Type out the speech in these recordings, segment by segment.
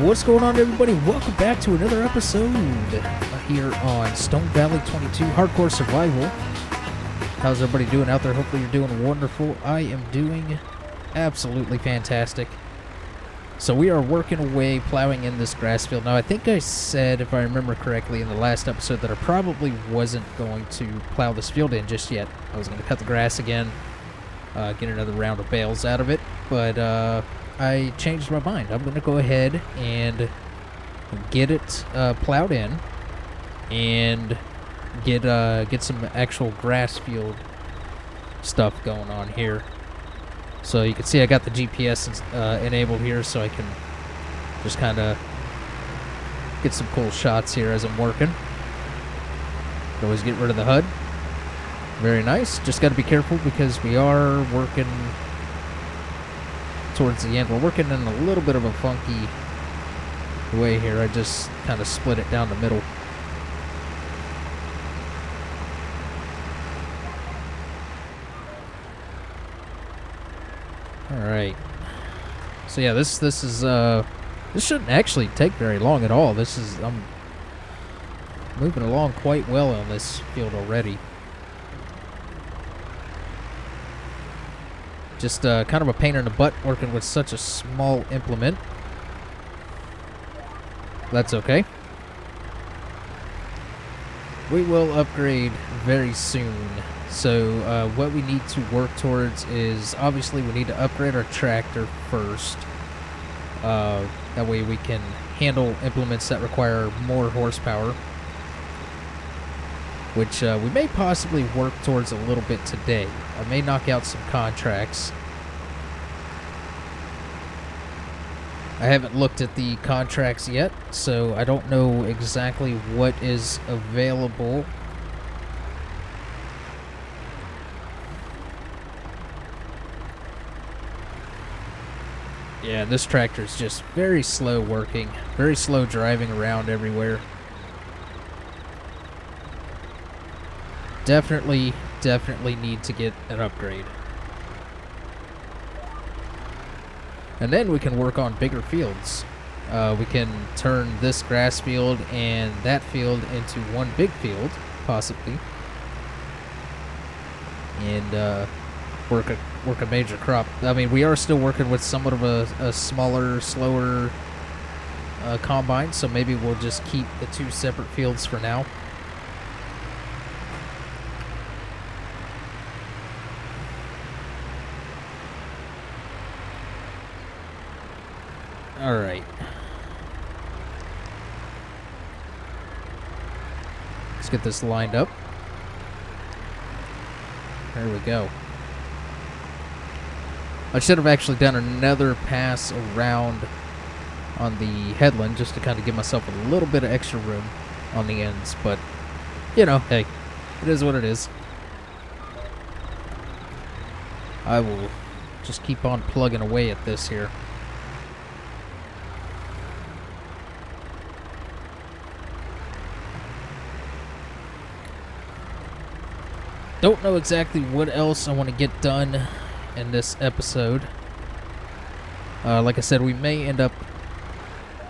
What's going on, everybody? Welcome back to another episode here on Stone Valley 22 Hardcore Survival. How's everybody doing out there? Hopefully you're doing wonderful. I am doing absolutely fantastic. So we are working away, plowing in this grass field. Now, I think I said, if I remember correctly, in the last episode that I probably wasn't going to plow this field in just yet. I was going to cut the grass again, get another round of bales out of it, but I changed my mind. I'm going to go ahead and get it plowed in and get some actual grass field stuff going on here. So you can see I got the GPS enabled here, so I can just kind of get some cool shots here as I'm working. Always get rid of the HUD. Very nice. Just got to be careful because we are working towards the end. We're working in a little bit of a funky way here. I just kind of split it down the middle. Alright. So yeah, this is this shouldn't actually take very long at all. I'm moving along quite well on this field already. Just kind of a pain in the butt working with such a small implement. That's okay. We will upgrade very soon. So what we need to work towards is, obviously we need to upgrade our tractor first. That way we can handle implements that require more horsepower, which we may possibly work towards a little bit today. I may knock out some contracts. I haven't looked at the contracts yet, so I don't know exactly what is available. Yeah, this tractor is just very slow working, very slow driving around everywhere. Definitely need to get an upgrade. And then we can work on bigger fields. We can turn this grass field and that field into one big field, possibly. And work a major crop. I mean, we are still working with somewhat of a smaller, slower combine, so maybe we'll just keep the two separate fields for now. Alright. Let's get this lined up. There we go. I should have actually done another pass around on the headland just to kind of give myself a little bit of extra room on the ends, but, you know, hey, it is what it is. I will just keep on plugging away at this here. Don't know exactly what else I want to get done in this episode. Like I said, we may end up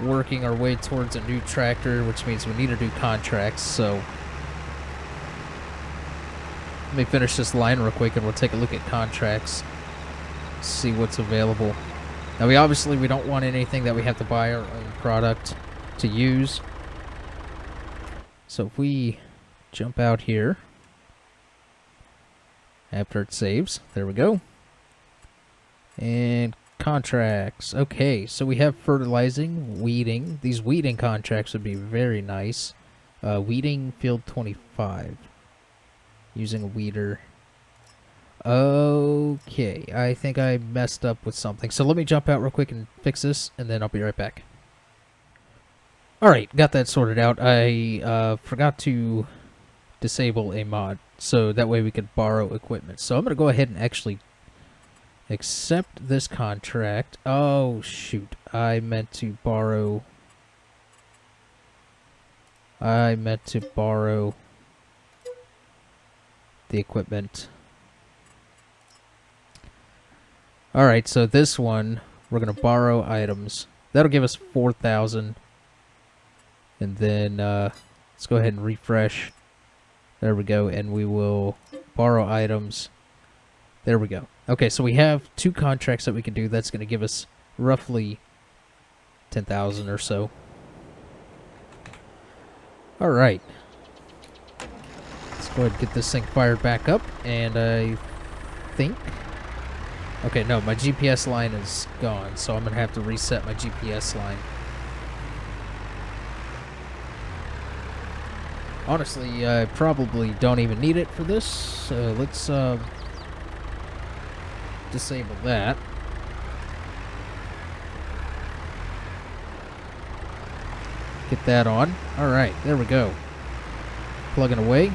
working our way towards a new tractor, which means we need to do contracts, so let me finish this line real quick and we'll take a look at contracts, see what's available. Now, we don't want anything that we have to buy our own product to use. So if we jump out here after it saves, there we go. And contracts. Okay, so we have fertilizing, weeding. These weeding contracts would be very nice. Weeding field 25. Using a weeder. Okay, I think I messed up with something. So let me jump out real quick and fix this, and then I'll be right back. Alright, got that sorted out. I forgot to disable a mod, so that way we could borrow equipment. So I'm going to go ahead and actually accept this contract. Oh, shoot. I meant to borrow the equipment. Alright, so this one, we're going to borrow items. That'll give us 4,000. And then let's go ahead and refresh. There we go. And we will borrow items. There we go. Okay, so we have 2 contracts that we can do. That's going to give us roughly 10,000 or so. All right. Let's go ahead and get this thing fired back up. And I think... Okay, no, my GPS line is gone, so I'm going to have to reset my GPS line. Honestly, I probably don't even need it for this, so let's disable that. Get that on. Alright, there we go. Plugging away.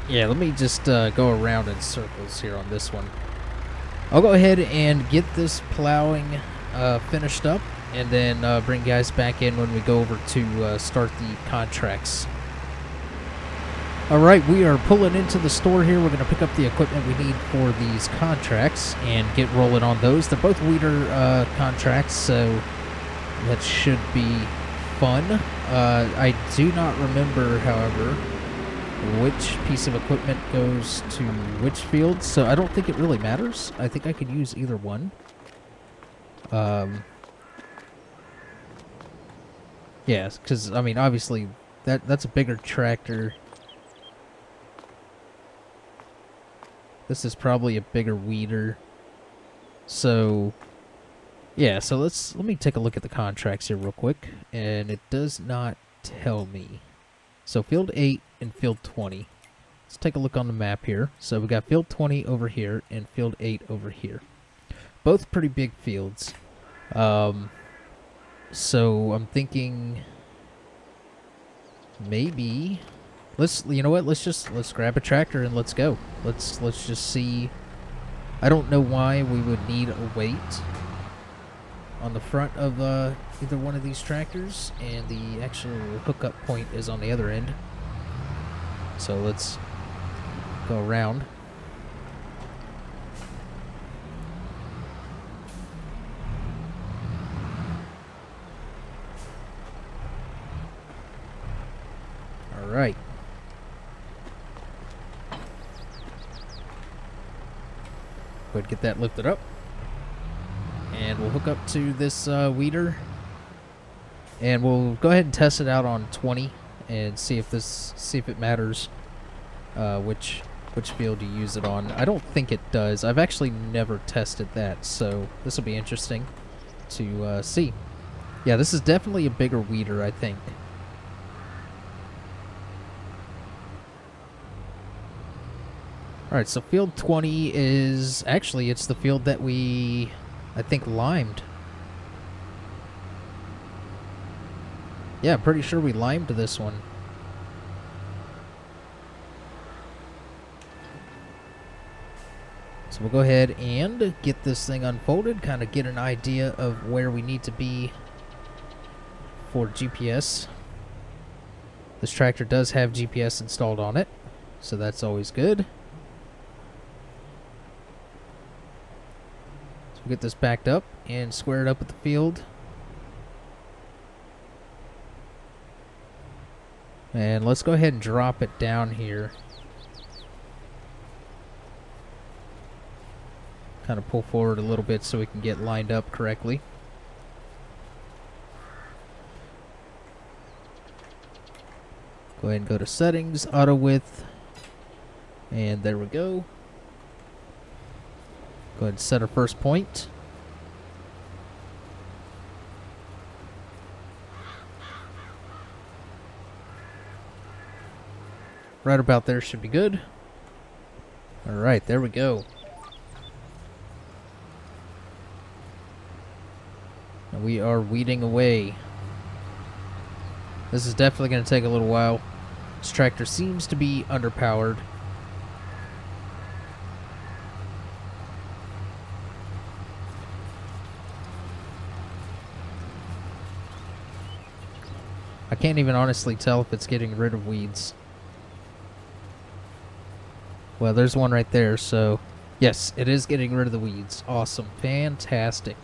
Yeah, let me just go around in circles here on this one. I'll go ahead and get this plowing finished up, and then bring guys back in when we go over to start the contracts. Alright, we are pulling into the store here. We're going to pick up the equipment we need for these contracts and get rolling on those. They're both weeder contracts, so that should be fun. I do not remember, however, which piece of equipment goes to which field, so I don't think it really matters. I think I could use either one. Yeah, because, I mean, obviously, that's a bigger tractor. This is probably a bigger weeder. So, yeah, so let me take a look at the contracts here real quick, and it does not tell me. So field 8 and field 20. Let's take a look on the map here. So we got field 20 over here and field 8 over here. Both pretty big fields. So I'm thinking maybe you know what? Let's grab a tractor and let's go. Let's just see. I don't know why we would need a weight on the front of either one of these tractors, and the actual hookup point is on the other end. So let's go around. All right. Go ahead and get that lifted up. And we'll hook up to this weeder, and we'll go ahead and test it out on 20 and see if it matters which field you use it on. I don't think it does. I've actually never tested that, so this will be interesting to see. Yeah, this is definitely a bigger weeder, I think. All right, so field 20 is actually, it's the field that we, I think, limed. Yeah, I'm pretty sure we limed this one. So we'll go ahead and get this thing unfolded, kind of get an idea of where we need to be for GPS. This tractor does have GPS installed on it, so that's always good. We'll get this backed up and squared up with the field. And let's go ahead and drop it down here. Kind of pull forward a little bit so we can get lined up correctly. Go ahead and go to settings, auto width, and there we go. Go ahead and set our first point. Right about there should be good. Alright, there we go. And we are weeding away. This is definitely going to take a little while. This tractor seems to be underpowered. I can't even honestly tell if it's getting rid of weeds. Well, there's one right there, so yes, it is getting rid of the weeds. Awesome. Fantastic.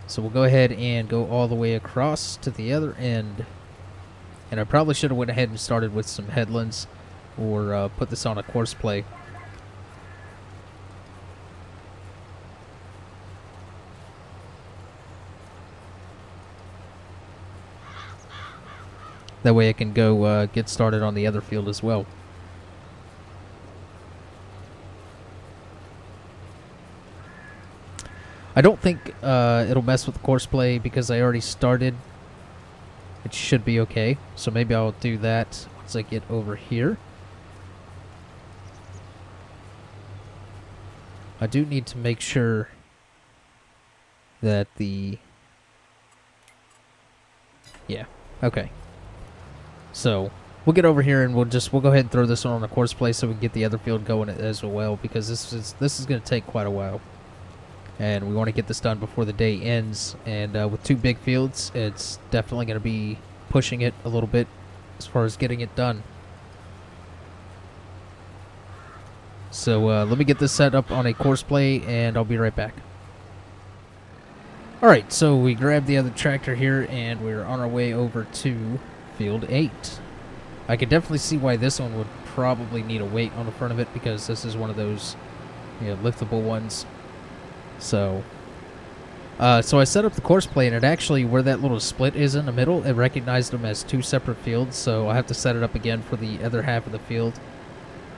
So we'll go ahead and go all the way across to the other end. And I probably should have went ahead and started with some headlands or put this on a course play. That way I can go get started on the other field as well. I don't think it'll mess with the course play because I already started. It should be okay. So maybe I'll do that once I get over here. I do need to make sure that the... Yeah, okay. So we'll get over here and we'll go ahead and throw this one on the course play so we can get the other field going as well, because this is going to take quite a while. And we want to get this done before the day ends. And with two big fields, it's definitely going to be pushing it a little bit as far as getting it done. So let me get this set up on a course play, and I'll be right back. Alright, so we grabbed the other tractor here, and we're on our way over to Field 8. I could definitely see why this one would probably need a weight on the front of it, because this is one of those, you know, liftable ones. So I set up the course play, and it actually, where that little split is in the middle, it recognized them as two separate fields, so I have to set it up again for the other half of the field,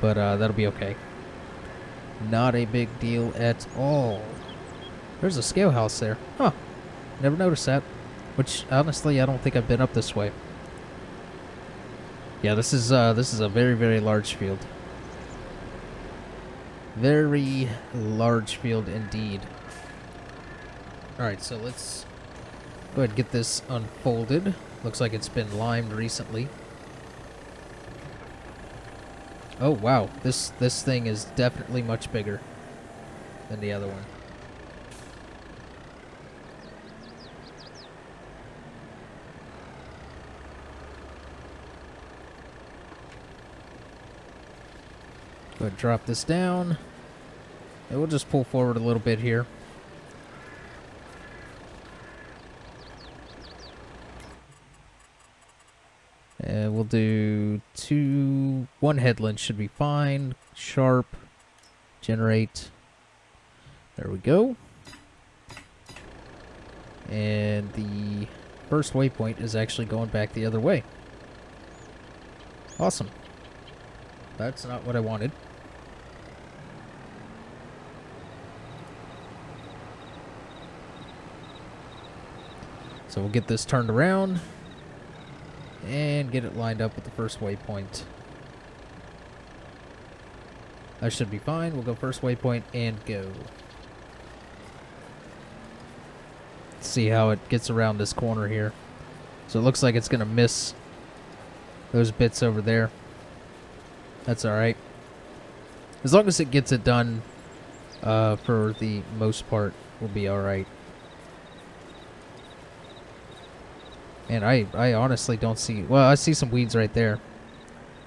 but that'll be okay. Not a big deal at all. There's a scale house there. Huh. Never noticed that. Which, honestly, I don't think I've been up this way. Yeah, this is a very, very large field. Very large field indeed. Alright, so let's go ahead and get this unfolded. Looks like it's been limed recently. Oh, wow. This thing is definitely much bigger than the other one. Go ahead and drop this down. And we'll just pull forward a little bit here. And we'll do one headland should be fine. Sharp, generate. There we go. And the first waypoint is actually going back the other way. Awesome. That's not what I wanted. So we'll get this turned around and get it lined up with the first waypoint. That should be fine. We'll go first waypoint and go. Let's see how it gets around this corner here. So it looks like it's going to miss those bits over there. That's alright. As long as it gets it done for the most part, we'll be alright. And I honestly don't see... Well, I see some weeds right there.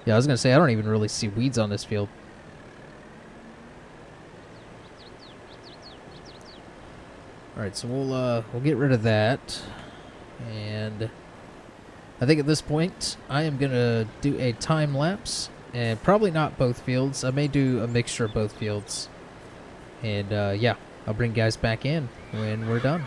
Yeah, I was going to say, I don't even really see weeds on this field. Alright, so we'll get rid of that. And I think at this point, I am going to do a time lapse. And probably not both fields. I may do a mixture of both fields. And yeah, I'll bring guys back in when we're done.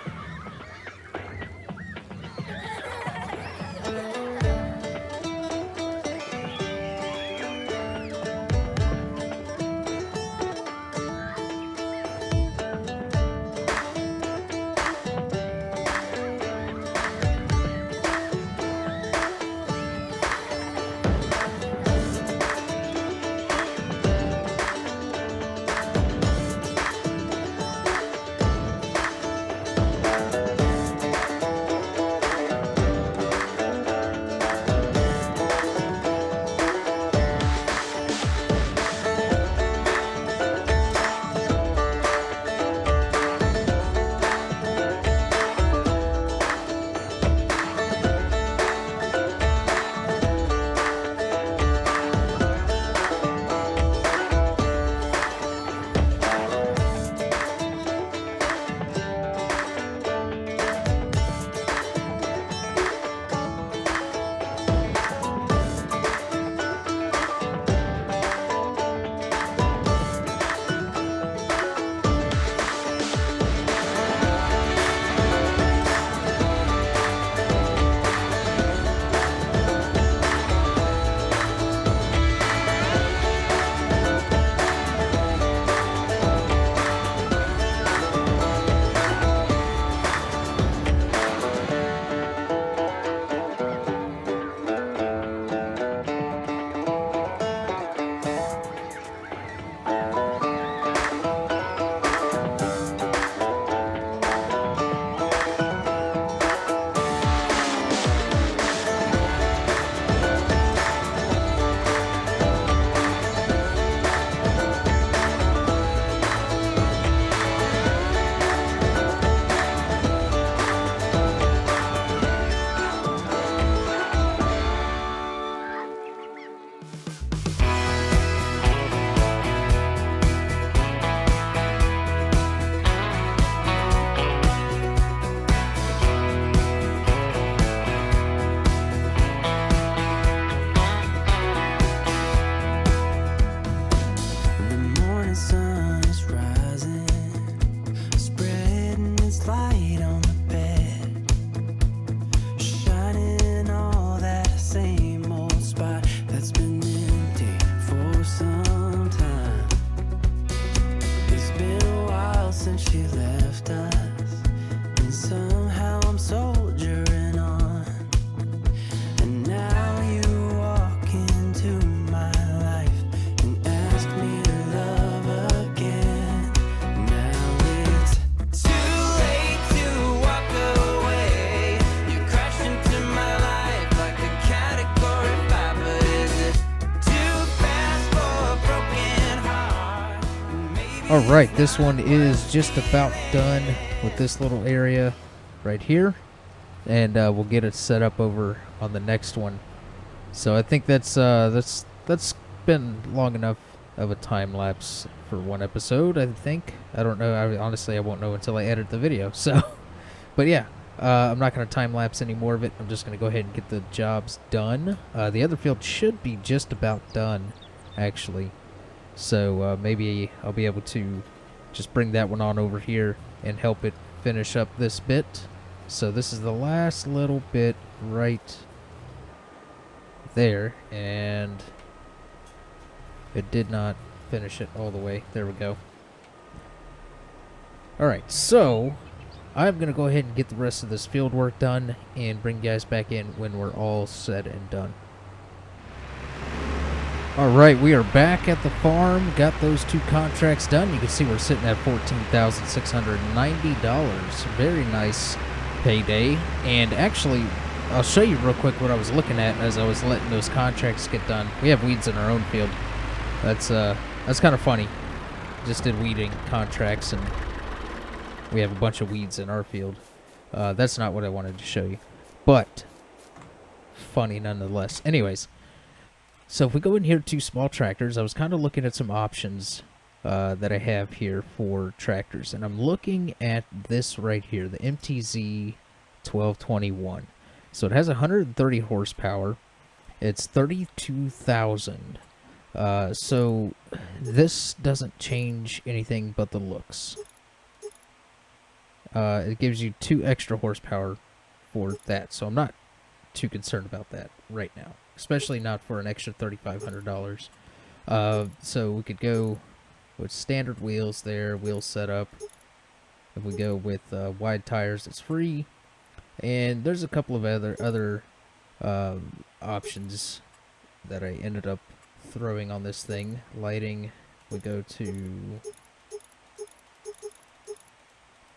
since she left us, and somehow I'm soldiering on. And now you walk into my life and ask me to love again. Now it's too late to walk away. You crashed into my life like a category 5, but is it too fast for a broken heart? Maybe Alright, this one is just about done with this little area right here. And we'll get it set up over on the next one. So I think that's been long enough of a time lapse for one episode, I think. I don't know. Honestly, I won't know until I edit the video. So, but yeah, I'm not going to time lapse any more of it. I'm just going to go ahead and get the jobs done. The other field should be just about done, actually. So maybe I'll be able to just bring that one on over here and help it finish up this bit. So this is the last little bit right there, and it did not finish it all the way. There we go. Alright, so I'm going to go ahead and get the rest of this field work done and bring you guys back in when we're all said and done. Alright, we are back at the farm. Got those 2 contracts done. You can see we're sitting at $14,690. Very nice payday. And actually, I'll show you real quick what I was looking at as I was letting those contracts get done. We have weeds in our own field. That's kind of funny. Just did weeding contracts and we have a bunch of weeds in our field. That's not what I wanted to show you, but funny nonetheless. Anyways, so if we go in here to small tractors, I was kind of looking at some options that I have here for tractors, and I'm looking at this right here, the MTZ 1221. So it has 130 horsepower. It's 32,000. So this doesn't change anything but the looks. It gives you 2 extra horsepower for that, so I'm not too concerned about that right now, especially not for an extra $3,500. So we could go with standard wheels there, wheel setup. If we go with wide tires, it's free. And there's a couple of other options that I ended up throwing on this thing. Lighting, we go to,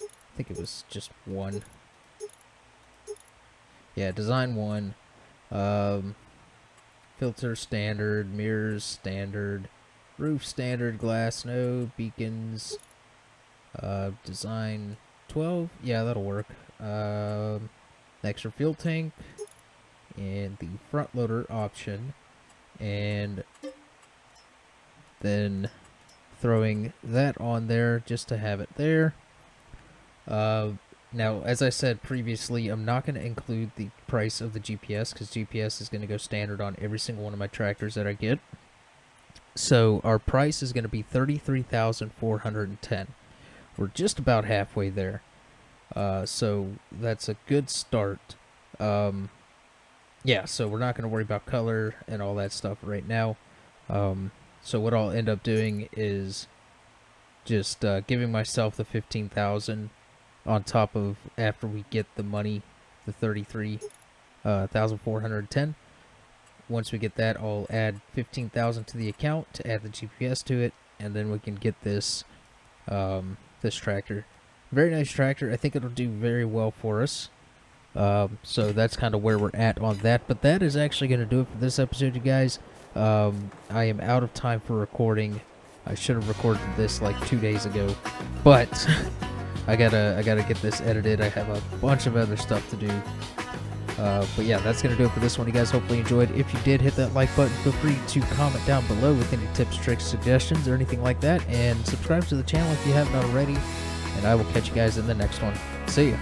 I think it was just 1. Yeah, design 1. Filter standard, mirrors standard, roof standard, glass no, beacons, design 12. Yeah, that'll work. Extra fuel tank, and the front loader option, and then throwing that on there just to have it there. Now, as I said previously, I'm not going to include the price of the GPS because GPS is going to go standard on every single one of my tractors that I get. So our price is going to be $33,410. We're just about halfway there. So that's a good start. Yeah, so we're not going to worry about color and all that stuff right now. So what I'll end up doing is just giving myself the $15,000 on top of, after we get the money, the $33,410. Once we get that, I'll add $15,000 to the account to add the GPS to it, and then we can get this this tractor. Very nice tractor. I think it'll do very well for us. So that's kind of where we're at on that. But that is actually going to do it for this episode, you guys. I am out of time for recording. I should have recorded this like 2 days ago, but I gotta get this edited. I have a bunch of other stuff to do. But yeah, that's gonna do it for this one, you guys. Hopefully you enjoyed. If you did, hit that like button. Feel free to comment down below with any tips, tricks, suggestions, or anything like that, and subscribe to the channel if you haven't already. And I will catch you guys in the next one. See ya.